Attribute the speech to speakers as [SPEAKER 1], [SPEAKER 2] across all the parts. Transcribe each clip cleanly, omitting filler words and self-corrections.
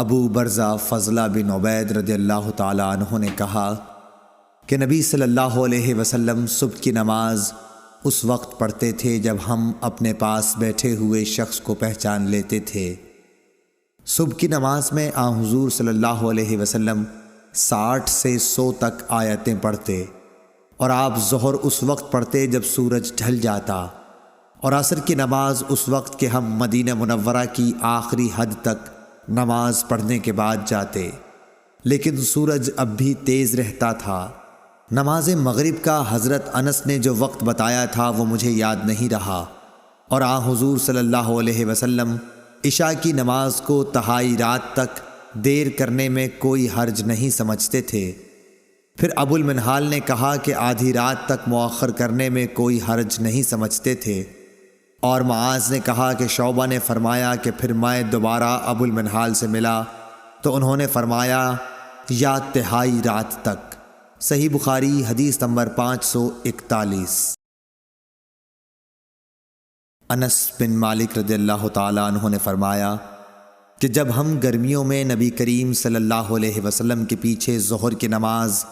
[SPEAKER 1] ابو برزہ فضلہ بن عبید رضی اللہ تعالیٰ عنہ نے کہا کہ نبی صلی اللہ علیہ وسلم صبح کی نماز اس وقت پڑھتے تھے جب ہم اپنے پاس بیٹھے ہوئے شخص کو پہچان لیتے تھے۔ صبح کی نماز میں حضور صلی اللہ علیہ وسلم 60 سے 100 تک آیتیں پڑھتے، اور آپ ظہر اس وقت پڑھتے جب سورج ڈھل جاتا، اور عصر کی نماز اس وقت کہ ہم مدینہ منورہ کی آخری حد تک نماز پڑھنے کے بعد جاتے، لیکن سورج اب بھی تیز رہتا تھا۔ نماز مغرب کا حضرت انس نے جو وقت بتایا تھا وہ مجھے یاد نہیں رہا، اور حضور صلی اللہ علیہ وسلم عشاء کی نماز کو تہائی رات تک دیر کرنے میں کوئی حرج نہیں سمجھتے تھے۔ پھر ابو المنہال نے کہا کہ آدھی رات تک مؤخر کرنے میں کوئی حرج نہیں سمجھتے تھے، اور معاذ نے کہا کہ شعبہ نے فرمایا کہ پھر میں دوبارہ ابو المنہال سے ملا تو انہوں نے فرمایا یا تہائی رات تک۔ صحیح بخاری حدیث نمبر 541۔ انس بن مالک رضی اللہ تعالیٰ عنہ نے فرمایا کہ جب ہم گرمیوں میں نبی کریم صلی اللہ علیہ وسلم کے پیچھے ظہر کی نماز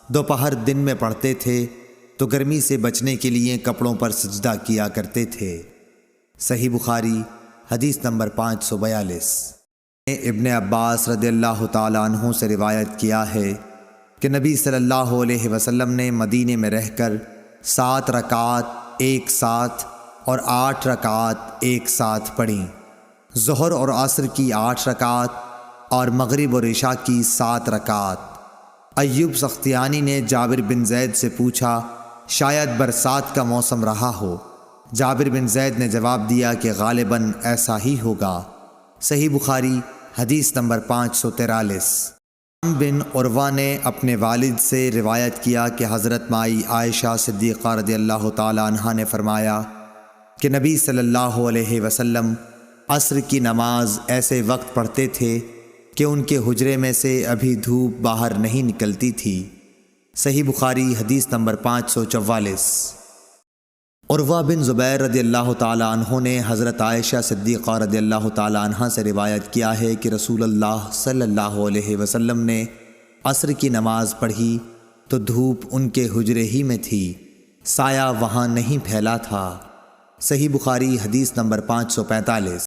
[SPEAKER 1] دوپہر دن میں پڑھتے تھے تو گرمی سے بچنے کے لیے کپڑوں پر سجدہ کیا کرتے تھے۔ صحیح بخاری حدیث نمبر 542۔ ابن عباس رضی اللہ تعالیٰ عنہ سے روایت کیا ہے کہ نبی صلی اللہ علیہ وسلم نے مدینے میں رہ کر 7 رکعات ایک ساتھ اور 8 رکعات ایک ساتھ پڑھیں، ظہر اور عصر کی 8 رکعات اور مغرب اور عشاء کی 7 رکعات۔ ایوب سختیانی نے جابر بن زید سے پوچھا شاید برسات کا موسم رہا ہو، جابر بن زید نے جواب دیا کہ غالباً ایسا ہی ہوگا۔ صحیح بخاری حدیث نمبر 543۔ بن عروہ نے اپنے والد سے روایت کیا کہ حضرت مائی عائشہ صدیقہ رضی اللہ تعالیٰ عنہا نے فرمایا کہ نبی صلی اللہ علیہ وسلم عصر کی نماز ایسے وقت پڑھتے تھے کہ ان کے حجرے میں سے ابھی دھوپ باہر نہیں نکلتی تھی۔ صحیح بخاری حدیث نمبر 544۔ عروہ بن زبیر رضی اللہ تعالیٰ عنہ نے حضرت عائشہ صدیقہ رضی اللہ تعالیٰ عنہ سے روایت کیا ہے کہ رسول اللہ صلی اللہ علیہ وسلم نے عصر کی نماز پڑھی تو دھوپ ان کے حجرے ہی میں تھی، سایہ وہاں نہیں پھیلا تھا۔ صحیح بخاری حدیث نمبر 545۔